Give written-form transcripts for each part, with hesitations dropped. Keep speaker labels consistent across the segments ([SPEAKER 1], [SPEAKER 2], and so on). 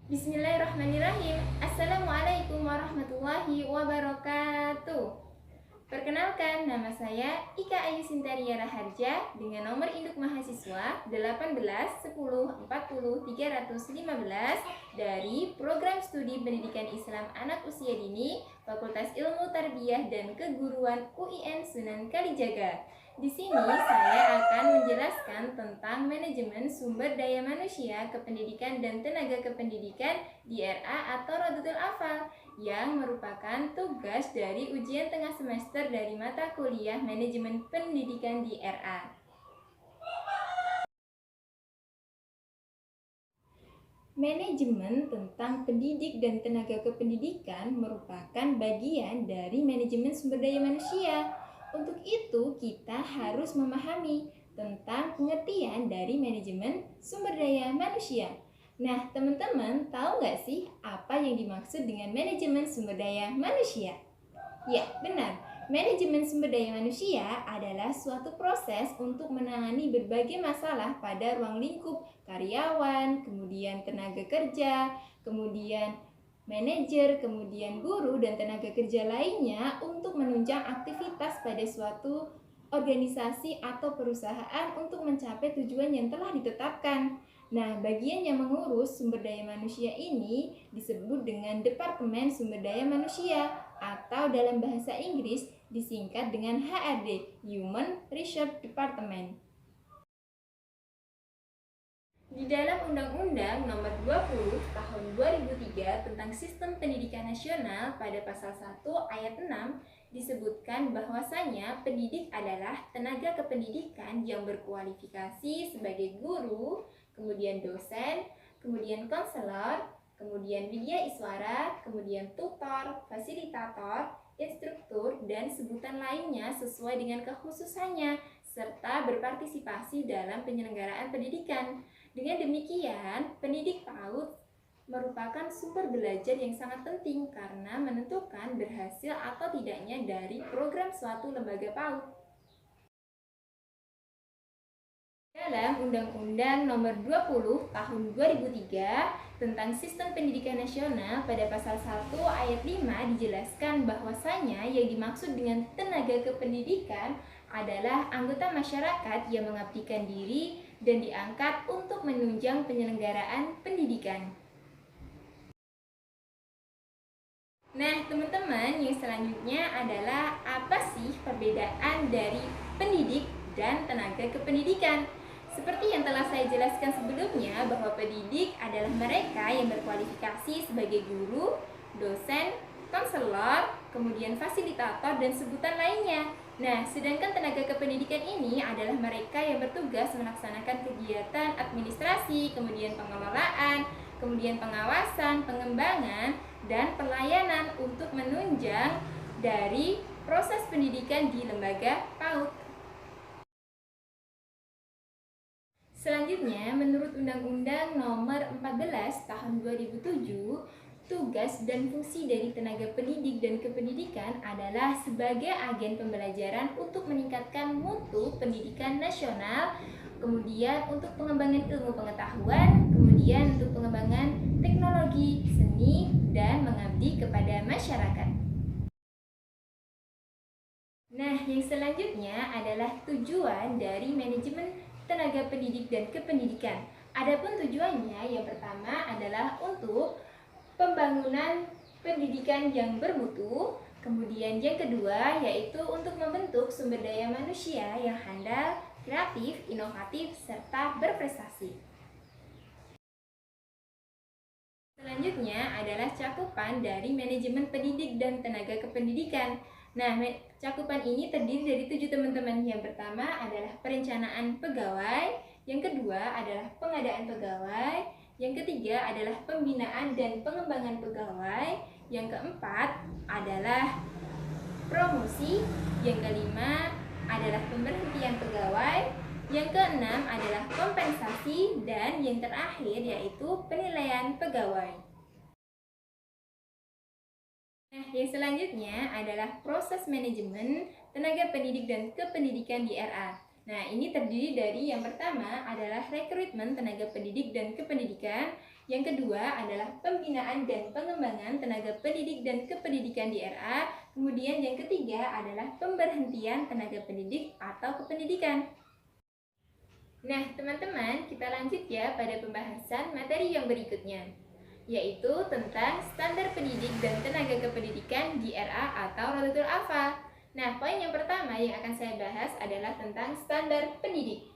[SPEAKER 1] Bismillahirrahmanirrahim. Assalamualaikum warahmatullahi wabarakatuh. Perkenalkan, nama saya Ika Ayu Sintaria Raharja dengan nomor induk mahasiswa 18 10 40 315 dari Program Studi Pendidikan Islam Anak Usia Dini Fakultas Ilmu Tarbiyah dan Keguruan UIN Sunan Kalijaga. Di sini saya akan menjelaskan tentang manajemen sumber daya manusia, kependidikan dan tenaga kependidikan di RA atau Rodatul Afal, yang merupakan tugas dari ujian tengah semester dari mata kuliah manajemen pendidikan di RA. Manajemen tentang pendidik dan tenaga kependidikan merupakan bagian dari manajemen sumber daya manusia. Untuk itu, kita harus memahami tentang pengertian dari manajemen sumber daya manusia. Nah, teman-teman tahu nggak sih apa yang dimaksud dengan manajemen sumber daya manusia? Ya, benar. Manajemen sumber daya manusia adalah suatu proses untuk menangani berbagai masalah pada ruang lingkup karyawan, kemudian tenaga kerja, kemudian manajer, kemudian guru, dan tenaga kerja lainnya untuk menunjang aktivitas pada suatu organisasi atau perusahaan untuk mencapai tujuan yang telah ditetapkan. Nah, bagian yang mengurus sumber daya manusia ini disebut dengan Departemen Sumber Daya Manusia atau dalam bahasa Inggris disingkat dengan HRD, Human Resource Department. Di dalam Undang-Undang Nomor 20 Tahun 2003 tentang Sistem Pendidikan Nasional pada pasal 1 ayat 6 disebutkan bahwasanya pendidik adalah tenaga kependidikan yang berkualifikasi sebagai guru, kemudian dosen, kemudian konselor, kemudian widya iswara, kemudian tutor, fasilitator, instruktur, dan sebutan lainnya sesuai dengan kekhususannya, serta berpartisipasi dalam penyelenggaraan pendidikan. Dengan demikian, pendidik PAUD merupakan sumber belajar yang sangat penting karena menentukan berhasil atau tidaknya dari program suatu lembaga PAUD. Dalam Undang-Undang Nomor 20 Tahun 2003 tentang Sistem Pendidikan Nasional pada pasal 1 ayat 5 dijelaskan bahwasanya yang dimaksud dengan tenaga kependidikan adalah anggota masyarakat yang mengabdikan diri dan diangkat untuk menunjang penyelenggaraan pendidikan. Nah, teman-teman, yang selanjutnya adalah apa sih perbedaan dari pendidik dan tenaga kependidikan? Seperti yang telah saya jelaskan sebelumnya, bahwa pendidik adalah mereka yang berkualifikasi sebagai guru, dosen, konselor, kemudian fasilitator, dan sebutan lainnya. Nah, sedangkan tenaga kependidikan ini adalah mereka yang bertugas melaksanakan kegiatan administrasi, kemudian pengelolaan, kemudian pengawasan, pengembangan, dan pelayanan untuk menunjang dari proses pendidikan di lembaga PAUD. Selanjutnya, menurut Undang-Undang Nomor 14 Tahun 2007, tugas dan fungsi dari tenaga pendidik dan kependidikan adalah sebagai agen pembelajaran untuk meningkatkan mutu pendidikan nasional, kemudian untuk pengembangan ilmu pengetahuan, kemudian untuk pengembangan teknologi, seni, dan mengabdi kepada masyarakat. Nah, yang selanjutnya adalah tujuan dari manajemen tenaga pendidik dan kependidikan. Adapun tujuannya, yang pertama adalah untuk pembangunan pendidikan yang bermutu, kemudian yang kedua yaitu untuk membentuk sumber daya manusia yang handal, kreatif, inovatif, serta berprestasi. Selanjutnya adalah cakupan dari manajemen pendidik dan tenaga kependidikan. Nah, cakupan ini terdiri dari 7 teman-teman. Yang pertama adalah perencanaan pegawai, yang kedua adalah pengadaan pegawai, yang ketiga adalah pembinaan dan pengembangan pegawai, yang keempat adalah promosi, yang kelima adalah pemberhentian pegawai, yang keenam adalah kompensasi, dan yang terakhir yaitu penilaian pegawai. Nah, yang selanjutnya adalah proses manajemen tenaga pendidik dan kependidikan di RA. Nah, ini terdiri dari yang pertama adalah rekrutmen tenaga pendidik dan kependidikan, Yang kedua adalah pembinaan dan pengembangan tenaga pendidik dan kependidikan di RA. Kemudian yang ketiga adalah pemberhentian tenaga pendidik atau kependidikan. Nah, teman-teman, kita lanjut ya pada pembahasan materi yang berikutnya, yaitu tentang standar pendidik dan tenaga kependidikan di RA atau Rodatul Alfa. Nah, poin yang pertama yang akan saya bahas adalah tentang standar pendidik.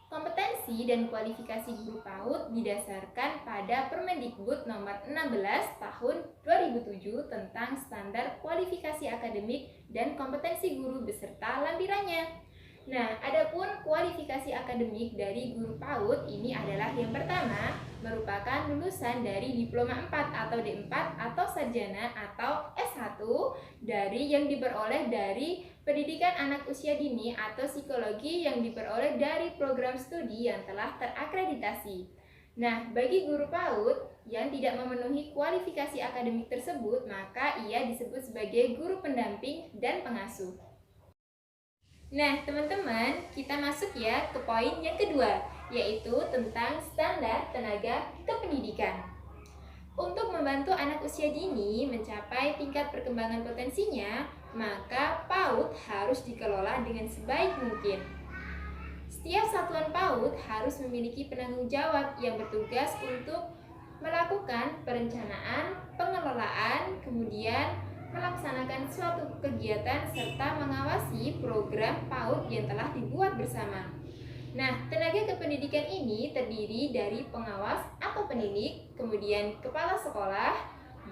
[SPEAKER 1] Kompetensi dan kualifikasi guru PAUD didasarkan pada Permendikbud nomor 16 tahun 2007 tentang standar kualifikasi akademik dan kompetensi guru beserta lampirannya. Nah, adapun kualifikasi akademik dari guru PAUD ini adalah yang pertama, merupakan lulusan dari Diploma 4 atau D4 atau Sarjana atau S1 yang diperoleh dari pendidikan anak usia dini atau psikologi yang diperoleh dari program studi yang telah terakreditasi. Nah, bagi guru PAUD yang tidak memenuhi kualifikasi akademik tersebut, maka ia disebut sebagai guru pendamping dan pengasuh. Nah, teman-teman, kita masuk ya ke poin yang kedua, yaitu tentang standar tenaga kependidikan. Untuk membantu anak usia dini mencapai tingkat perkembangan potensinya, maka PAUD harus dikelola dengan sebaik mungkin. Setiap satuan PAUD harus memiliki penanggung jawab yang bertugas untuk melakukan perencanaan, pengelolaan, kemudian melaksanakan suatu kegiatan serta mengawasi program PAUD yang telah dibuat bersama. Nah, tenaga kependidikan ini terdiri dari pengawas atau penilik, kemudian kepala sekolah,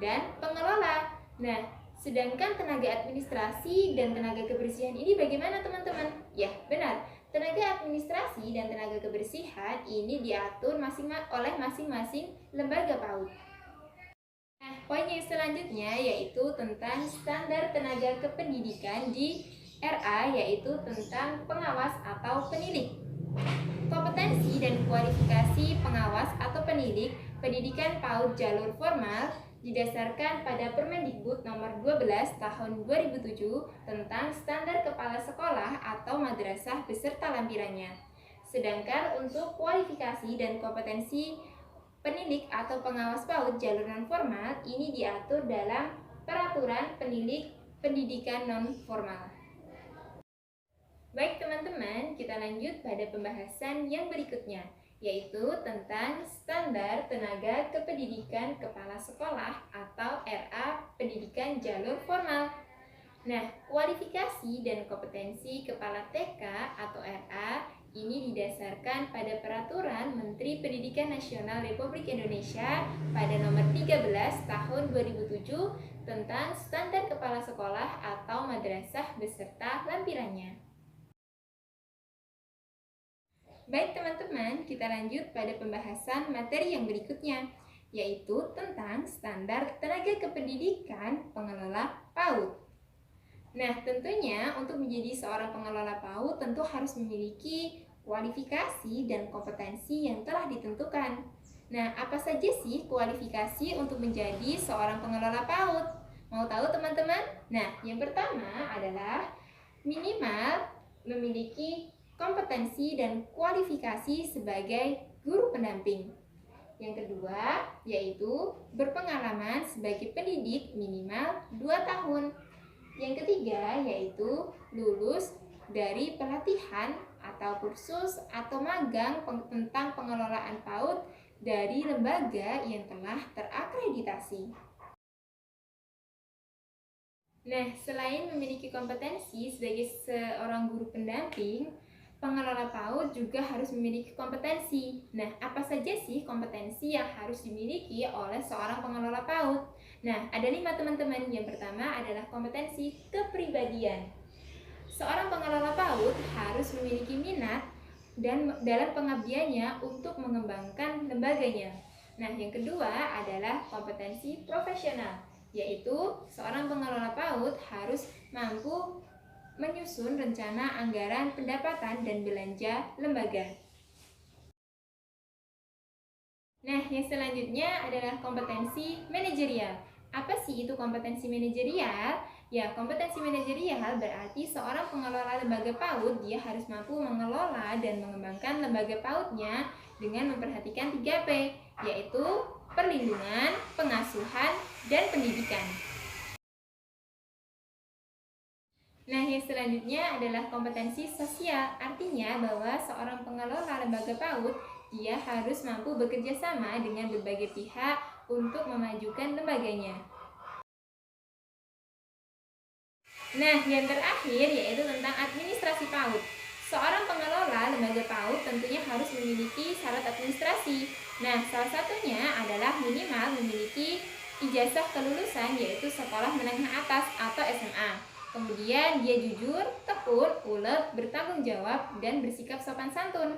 [SPEAKER 1] dan pengelola. Nah, sedangkan tenaga administrasi dan tenaga kebersihan ini bagaimana teman-teman? Ya, benar. Tenaga administrasi dan tenaga kebersihan ini diatur oleh masing-masing lembaga PAUD. Nah, poin yang selanjutnya yaitu tentang standar tenaga kependidikan di RA, yaitu tentang pengawas atau penilik. Kompetensi dan kualifikasi pengawas atau penilik pendidikan PAUD jalur formal didasarkan pada Permendikbud nomor 12 tahun 2007 tentang standar kepala sekolah atau madrasah beserta lampirannya. Sedangkan untuk kualifikasi dan kompetensi penilik atau pengawas PAUD jalur non formal ini diatur dalam Peraturan Penilik Pendidikan Non Formal. Baik teman-teman, kita lanjut pada pembahasan yang berikutnya, yaitu tentang standar tenaga kependidikan kepala sekolah atau RA pendidikan jalur formal. Nah, kualifikasi dan kompetensi kepala TK atau RA ini didasarkan pada Peraturan Menteri Pendidikan Nasional Republik Indonesia pada nomor 13 tahun 2007 tentang standar kepala sekolah atau madrasah beserta lampirannya. Baik teman-teman, kita lanjut pada pembahasan materi yang berikutnya, yaitu tentang standar tenaga kependidikan pengelola PAUD. Nah, tentunya untuk menjadi seorang pengelola PAUD tentu harus memiliki kualifikasi dan kompetensi yang telah ditentukan. Nah, apa saja sih kualifikasi untuk menjadi seorang pengelola PAUD? Mau tahu teman-teman? Nah, yang pertama adalah minimal memiliki kompetensi dan kualifikasi sebagai guru pendamping. Yang kedua, yaitu berpengalaman sebagai pendidik minimal 2 tahun. Yang ketiga, yaitu lulus dari pelatihan atau kursus atau magang tentang pengelolaan PAUD dari lembaga yang telah terakreditasi. Nah, selain memiliki kompetensi sebagai seorang guru pendamping, pengelola PAUD juga harus memiliki kompetensi. Nah, apa saja sih kompetensi yang harus dimiliki oleh seorang pengelola PAUD? Nah, ada 5 teman-teman. Yang pertama adalah kompetensi kepribadian. Seorang pengelola PAUD harus memiliki minat dan dalam pengabdiannya untuk mengembangkan lembaganya. Nah, yang kedua adalah kompetensi profesional, yaitu seorang pengelola PAUD harus mampu menyusun rencana anggaran pendapatan dan belanja lembaga. Nah, yang selanjutnya adalah kompetensi manajerial. Apa sih itu kompetensi manajerial? Ya, kompetensi manajerial berarti seorang pengelola lembaga PAUD dia harus mampu mengelola dan mengembangkan lembaga PAUD-nya dengan memperhatikan 3P, yaitu perlindungan, pengasuhan, dan pendidikan. Nah, yang selanjutnya adalah kompetensi sosial. Artinya bahwa seorang pengelola lembaga PAUD, dia harus mampu bekerja sama dengan berbagai pihak untuk memajukan lembaganya. Nah, yang terakhir yaitu tentang administrasi PAUD. Seorang pengelola lembaga PAUD tentunya harus memiliki syarat administrasi. Nah, salah satunya adalah minimal memiliki ijazah kelulusan yaitu sekolah menengah atas atau SMA. Kemudian dia jujur, tekun, ulet, bertanggung jawab, dan bersikap sopan santun.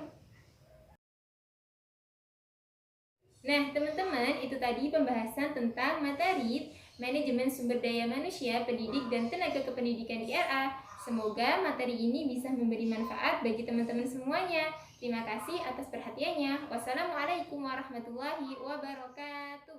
[SPEAKER 1] Nah, teman-teman, itu tadi pembahasan tentang materi manajemen sumber daya manusia, pendidik, dan tenaga kependidikan di RA. Semoga materi ini bisa memberi manfaat bagi teman-teman semuanya. Terima kasih atas perhatiannya. Wassalamualaikum warahmatullahi wabarakatuh.